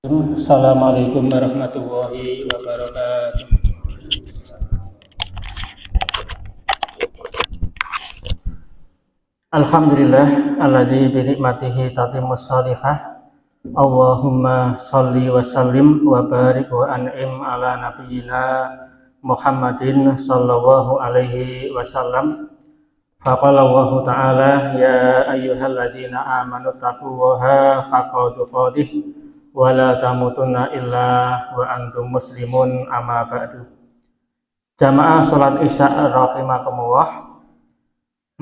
Assalamualaikum warahmatullahi wabarakatuh. Alhamdulillah alladzi bi nikmatihi tatimmus shalihah. Allahumma shalli wa sallim wa barik wa an'im ala nabiyyina Muhammadin sallallahu alaihi wasallam. Faqala Allah ta'ala ya ayyuhalladzina amanu taqullaha haqqa tuqatih wa la tamutunna illa wa antum muslimun, amma ba'du. Jamaah salat Isya rahimakumullah.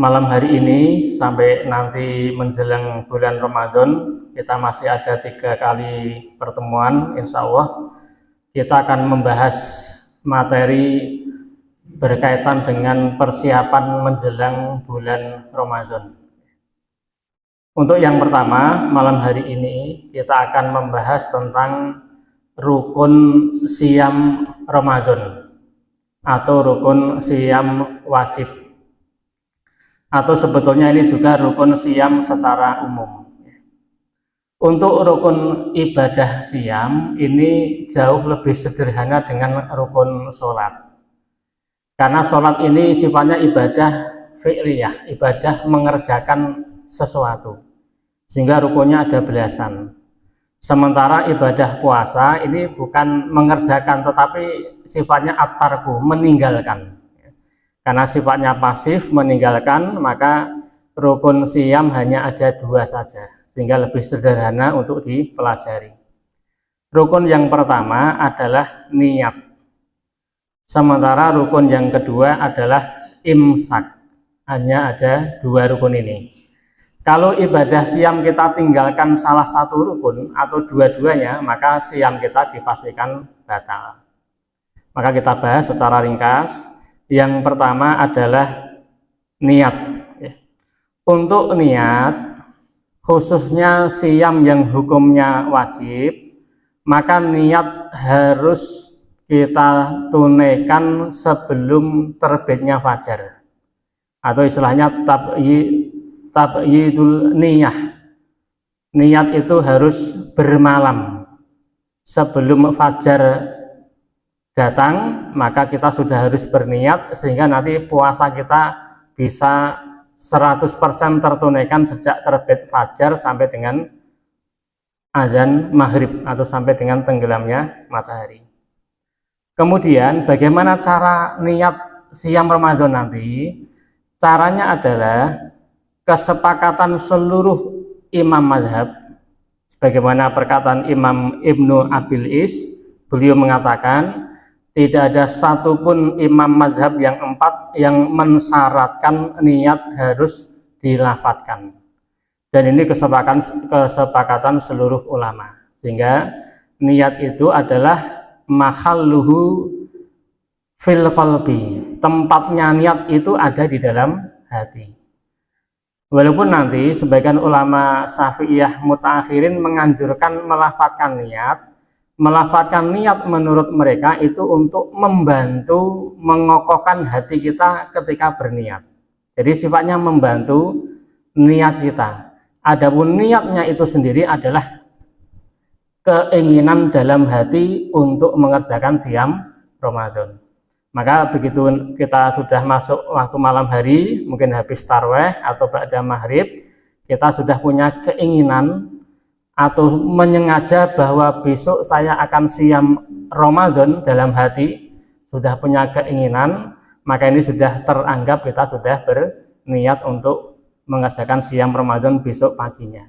Malam hari ini sampai nanti menjelang bulan Ramadan, kita masih ada 3 kali pertemuan. Insya Allah kita akan membahas materi berkaitan dengan persiapan menjelang bulan Ramadan. Untuk yang pertama, malam hari ini kita akan membahas tentang rukun siyam Ramadan atau rukun siyam wajib, atau sebetulnya ini juga rukun siyam secara umum. Untuk rukun ibadah siyam ini jauh lebih sederhana dengan rukun sholat, karena sholat ini sifatnya ibadah fi'liyah, ibadah mengerjakan sesuatu, sehingga rukunnya ada belasan. Sementara ibadah puasa ini bukan mengerjakan, tetapi sifatnya at-tarku, meninggalkan. Karena sifatnya pasif, meninggalkan, maka rukun siyam hanya ada 2 saja, sehingga lebih sederhana untuk dipelajari. Rukun yang pertama adalah niat, sementara rukun yang kedua adalah imsak. Hanya ada 2 rukun ini. Kalau ibadah siyam kita tinggalkan salah satu rukun atau dua-duanya, maka siyam kita dipastikan batal. Maka kita bahas secara ringkas. Yang pertama adalah niat. Untuk niat, khususnya siyam yang hukumnya wajib, maka niat harus kita tunaikan sebelum terbitnya fajar, atau istilahnya tabyidul niyah. Niat itu harus bermalam sebelum fajar datang, maka kita sudah harus berniat sehingga nanti puasa kita bisa 100% tertunaikan sejak terbit fajar sampai dengan azan maghrib atau sampai dengan tenggelamnya matahari. Kemudian bagaimana cara niat siyam Ramadan nanti? Caranya adalah kesepakatan seluruh imam madhab, sebagaimana perkataan Imam Ibnu Abil Is. Beliau mengatakan tidak ada satupun imam madhab yang 4 yang mensyaratkan niat harus dilafadzkan, dan ini kesepakatan seluruh ulama, sehingga niat itu adalah mahalluhu fil qalbi, tempatnya niat itu ada di dalam hati. Walaupun nanti sebagian ulama Syafi'iyah mutaakhirin menganjurkan melafadzkan niat menurut mereka itu untuk membantu mengokohkan hati kita ketika berniat. Jadi sifatnya membantu niat kita. Adapun niatnya itu sendiri adalah keinginan dalam hati untuk mengerjakan siyam Ramadan. Maka begitu kita sudah masuk waktu malam hari, mungkin habis tarawih atau ba'da maghrib, kita sudah punya keinginan atau menyengaja bahwa besok saya akan siyam Ramadan dalam hati, sudah punya keinginan, maka ini sudah teranggap kita sudah berniat untuk mengerjakan siyam Ramadan besok paginya.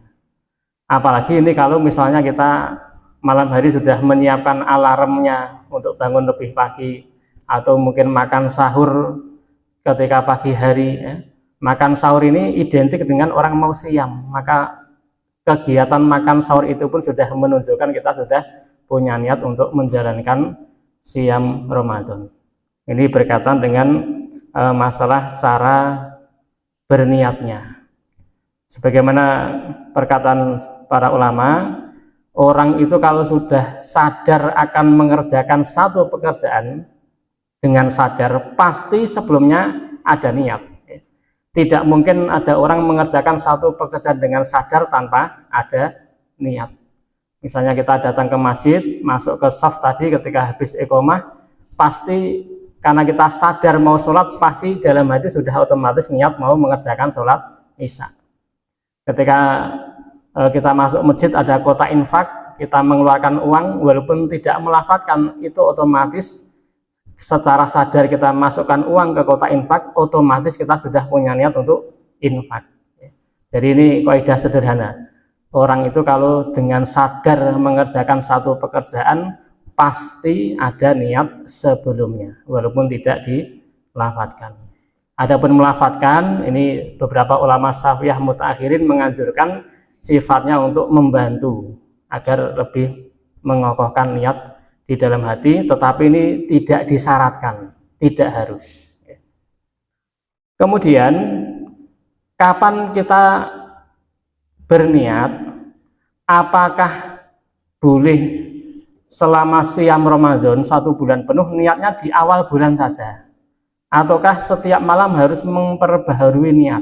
Apalagi ini kalau misalnya kita malam hari sudah menyiapkan alarmnya untuk bangun lebih pagi, atau mungkin makan sahur ketika pagi hari. Makan sahur ini identik dengan orang mau siyam, maka kegiatan makan sahur itu pun sudah menunjukkan kita sudah punya niat untuk menjalankan siyam Ramadan. Ini berkaitan dengan masalah cara berniatnya. Sebagaimana perkataan para ulama, orang itu kalau sudah sadar akan mengerjakan satu pekerjaan dengan sadar, pasti sebelumnya ada niat. Tidak mungkin ada orang mengerjakan satu pekerjaan dengan sadar tanpa ada niat. Misalnya kita datang ke masjid, masuk ke shaf tadi ketika habis iqomah, pasti karena kita sadar mau sholat, pasti dalam hati sudah otomatis niat mau mengerjakan sholat isya. Ketika kita masuk masjid ada kotak infak, kita mengeluarkan uang walaupun tidak melafadzkan, itu otomatis secara sadar kita masukkan uang ke kotak infak, otomatis kita sudah punya niat untuk infak. Jadi ini kaidah sederhana. Orang itu kalau dengan sadar mengerjakan satu pekerjaan, pasti ada niat sebelumnya walaupun tidak dilafadzkan. Adapun melafadzkan, ini beberapa ulama Syafiyah mutaakhirin menganjurkan sifatnya untuk membantu agar lebih mengokohkan niat di dalam hati, tetapi ini tidak disyaratkan, tidak harus. Kemudian kapan kita berniat? Apakah boleh selama siam Ramadan 1 bulan penuh niatnya di awal bulan saja, ataukah setiap malam harus memperbaharui niat?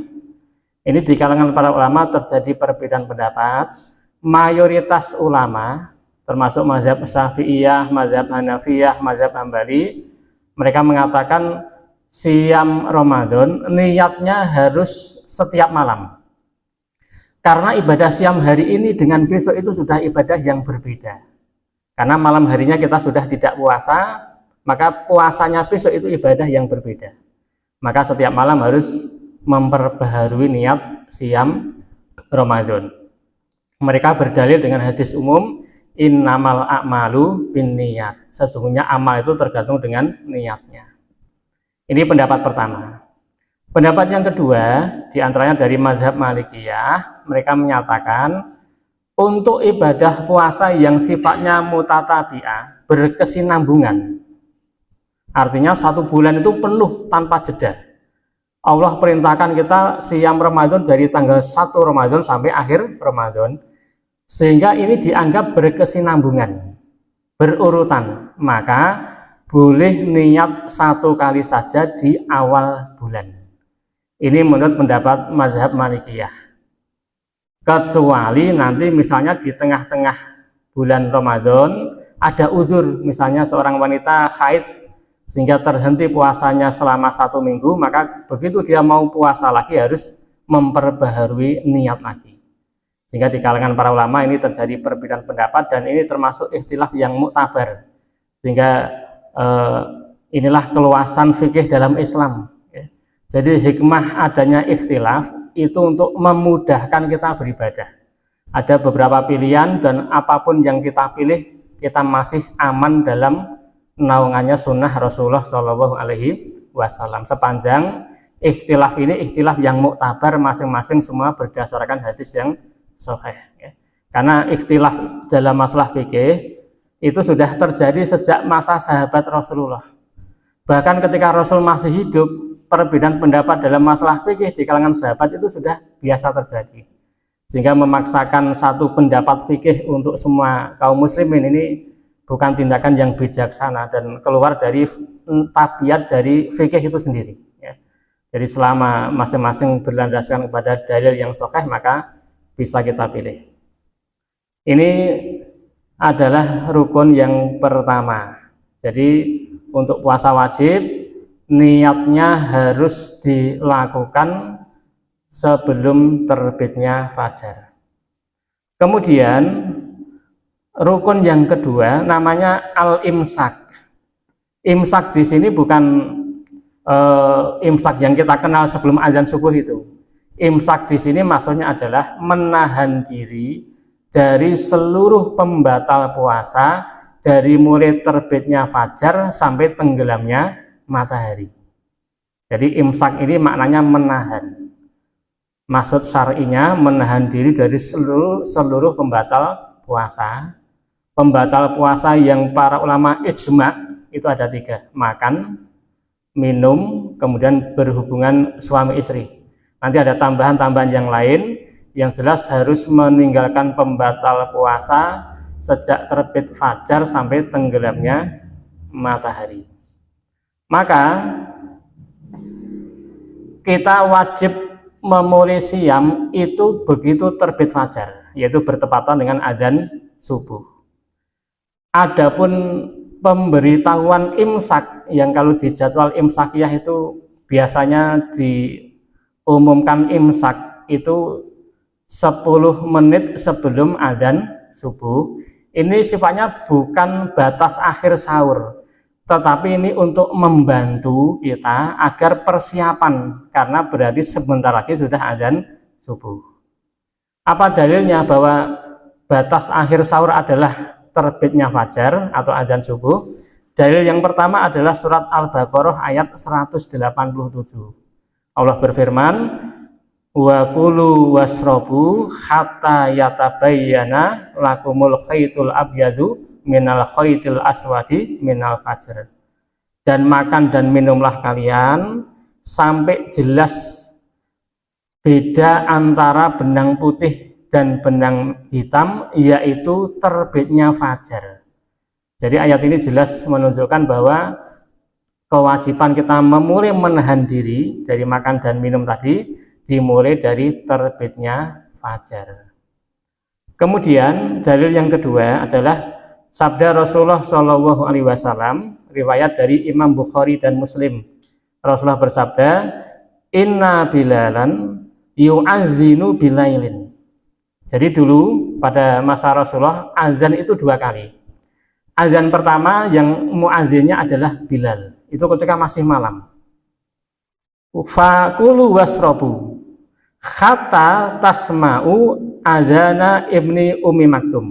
Ini di kalangan para ulama terjadi perbedaan pendapat. Mayoritas ulama termasuk mazhab Syafi'iyah, mazhab Hanafiyah, mazhab Hambali, mereka mengatakan siam Ramadan niatnya harus setiap malam. Karena ibadah siam hari ini dengan besok itu sudah ibadah yang berbeda. Karena malam harinya kita sudah tidak puasa, maka puasanya besok itu ibadah yang berbeda. Maka setiap malam harus memperbaharui niat siam Ramadan. Mereka berdalil dengan hadis umum, innamal a'malu binniyat. Sesungguhnya amal itu tergantung dengan niatnya. Ini pendapat pertama. Pendapat yang kedua, diantaranya dari mazhab Malikiyah, mereka menyatakan untuk ibadah puasa yang sifatnya mutatabi'ah, berkesinambungan, artinya 1 bulan itu penuh tanpa jeda. Allah perintahkan kita siam Ramadan dari tanggal 1 Ramadan sampai akhir Ramadan, sehingga ini dianggap berkesinambungan, berurutan. Maka boleh niat 1 kali saja di awal bulan. Ini menurut pendapat mazhab Malikiyah. Kecuali nanti misalnya di tengah-tengah bulan Ramadan ada uzur, misalnya seorang wanita haid sehingga terhenti puasanya selama 1 minggu, maka begitu dia mau puasa lagi harus memperbaharui niat lagi. Sehingga di kalangan para ulama ini terjadi perbedaan pendapat, dan ini termasuk ikhtilaf yang muktabar. Sehingga inilah keluasan fikih dalam Islam. Jadi hikmah adanya ikhtilaf itu untuk memudahkan kita beribadah. Ada beberapa pilihan, dan apapun yang kita pilih, kita masih aman dalam naungannya sunnah Rasulullah Shallallahu Alaihi Wasallam. Sepanjang ikhtilaf ini ikhtilaf yang muktabar, masing-masing semua berdasarkan hadis yang sahih. Karena ikhtilaf dalam masalah fikih itu sudah terjadi sejak masa sahabat Rasulullah. Bahkan ketika Rasul masih hidup, perbedaan pendapat dalam masalah fikih di kalangan sahabat itu sudah biasa terjadi. Sehingga memaksakan satu pendapat fikih untuk semua kaum muslimin ini bukan tindakan yang bijaksana dan keluar dari tabiat dari fikih itu sendiri. Jadi selama masing-masing berlandaskan kepada dalil yang sahih, maka bisa kita pilih. Ini adalah rukun yang pertama. Jadi untuk puasa wajib, niatnya harus dilakukan sebelum terbitnya fajar. Kemudian rukun yang kedua namanya al-imsak. Imsak di sini bukan imsak yang kita kenal sebelum azan subuh itu. Imsak di sini maksudnya adalah menahan diri dari seluruh pembatal puasa, dari mulai terbitnya fajar sampai tenggelamnya matahari. Jadi imsak ini maknanya menahan. Maksud syar'inya menahan diri dari seluruh pembatal puasa. Pembatal puasa yang para ulama ijma itu ada 3: makan, minum, kemudian berhubungan suami istri. Nanti ada tambahan-tambahan yang lain. Yang jelas harus meninggalkan pembatal puasa sejak terbit fajar sampai tenggelamnya matahari. Maka kita wajib memulai siam itu begitu terbit fajar, yaitu bertepatan dengan adzan subuh. Adapun pemberitahuan imsak yang kalau di jadwal imsakiyah itu biasanya diumumkan imsak itu 10 menit sebelum adzan subuh. Ini sifatnya bukan batas akhir sahur, tetapi ini untuk membantu kita agar persiapan, karena berarti sebentar lagi sudah adzan subuh. Apa dalilnya bahwa batas akhir sahur adalah terbitnya fajar atau adzan subuh? Dalil yang pertama adalah surat Al-Baqarah ayat 187. Allah berfirman, wa kulu wasrobu hatta yatabayyana lakumul khaytul abyadu minal khaytil aswadi minal fajr. Dan makan dan minumlah kalian sampai jelas beda antara benang putih dan benang hitam, yaitu terbitnya fajar. Jadi ayat ini jelas menunjukkan bahwa kewajiban kita memulai menahan diri dari makan dan minum tadi dimulai dari terbitnya fajar. Kemudian dalil yang kedua adalah sabda Rasulullah Shallallahu Alaihi Wasallam, riwayat dari Imam Bukhari dan Muslim. Rasulullah bersabda, Inna bilalan yu'adzinu bilailin. Jadi dulu pada masa Rasulullah azan itu 2 kali. Azan pertama yang muadzinnya adalah Bilal, itu ketika masih malam. Fakulu wasrobu hatta tasma'u adzana ibni Ummi Maktum.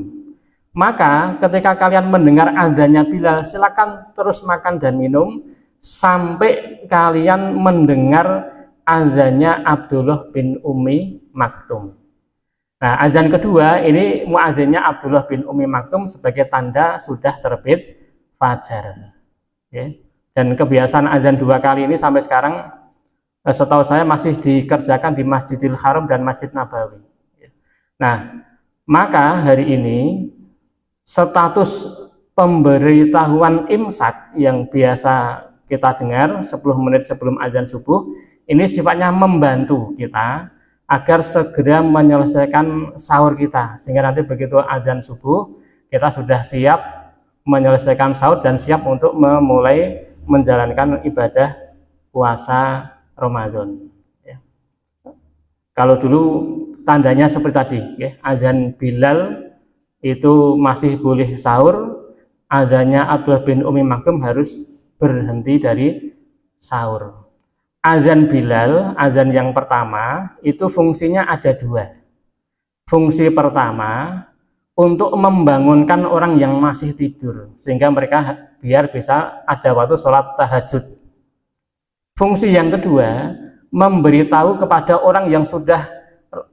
Maka ketika kalian mendengar adzannya Bilal, silakan terus makan dan minum sampai kalian mendengar adzannya Abdullah bin Ummi Maktum. Nah, adzan kedua ini muadzinnya Abdullah bin Ummi Maktum sebagai tanda sudah terbit fajar. Okay. Dan kebiasaan adzan 2 kali ini sampai sekarang setahu saya masih dikerjakan di Masjidil Haram dan Masjid Nabawi. Nah, maka hari ini status pemberitahuan imsak yang biasa kita dengar 10 menit sebelum adzan subuh ini sifatnya membantu kita agar segera menyelesaikan sahur kita, sehingga nanti begitu adzan subuh kita sudah siap menyelesaikan sahur dan siap untuk memulai menjalankan ibadah puasa Ramadan. Ya. Kalau dulu tandanya seperti tadi, ya, adzan Bilal itu masih boleh sahur, adzannya Abdullah bin Ummi Maktum harus berhenti dari sahur. Azan Bilal, azan yang pertama itu fungsinya ada 2. Fungsi pertama untuk membangunkan orang yang masih tidur sehingga mereka biar bisa ada waktu sholat tahajud. Fungsi yang kedua memberitahu kepada orang yang sudah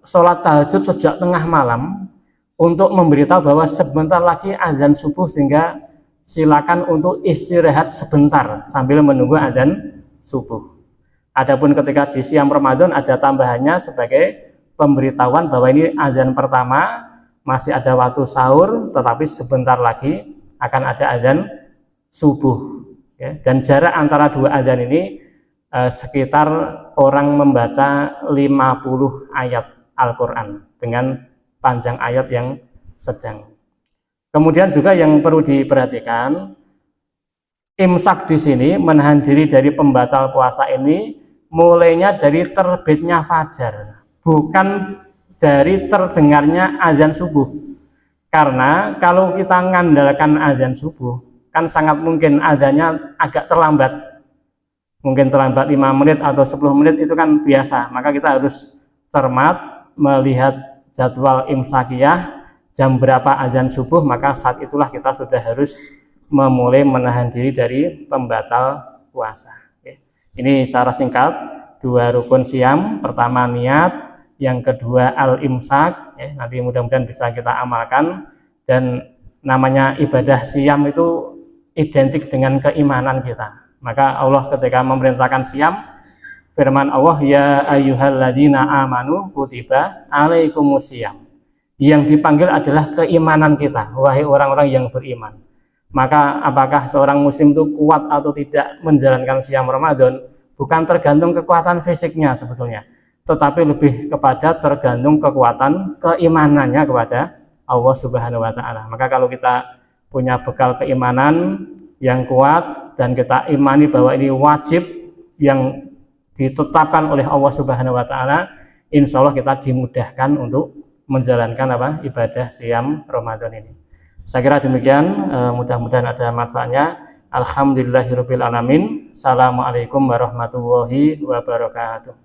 sholat tahajud sejak tengah malam untuk memberitahu bahwa sebentar lagi azan subuh sehingga silakan untuk istirahat sebentar sambil menunggu azan subuh. Adapun ketika di siang Ramadan ada tambahannya sebagai pemberitahuan bahwa ini azan pertama, masih ada waktu sahur, tetapi sebentar lagi akan ada azan subuh. Ya. Dan jarak antara 2 azan ini sekitar orang membaca 50 ayat Al-Quran dengan panjang ayat yang sedang. Kemudian juga yang perlu diperhatikan, imsak di sini menahan diri dari pembatal puasa ini mulainya dari terbitnya fajar, bukan dari terdengarnya azan subuh. Karena kalau kita mengandalkan azan subuh, kan sangat mungkin azannya agak terlambat. Mungkin terlambat 5 menit atau 10 menit itu kan biasa. Maka kita harus cermat melihat jadwal imsakiyah, jam berapa azan subuh, maka saat itulah kita sudah harus memulai menahan diri dari pembatal puasa. Ini secara singkat 2 rukun siam. Pertama niat, yang kedua al-imsak. Nanti mudah-mudahan bisa kita amalkan. Dan namanya ibadah siam itu identik dengan keimanan kita. Maka Allah ketika memerintahkan siam, firman Allah, ya ayyuhalladzina amanu kutiba alaikumusiyam. Yang dipanggil adalah keimanan kita, wahai orang-orang yang beriman. Maka apakah seorang muslim itu kuat atau tidak menjalankan siam Ramadan bukan tergantung kekuatan fisiknya sebetulnya, tetapi lebih kepada tergantung kekuatan keimanannya kepada Allah Subhanahu wa taala. Maka kalau kita punya bekal keimanan yang kuat dan kita imani bahwa ini wajib yang ditetapkan oleh Allah Subhanahu wa taala, insya Allah kita dimudahkan untuk menjalankan ibadah siam Ramadan ini. Saya kira demikian, mudah-mudahan ada manfaatnya. Alhamdulillahirabbil alamin. Assalamualaikum warahmatullahi wabarakatuh.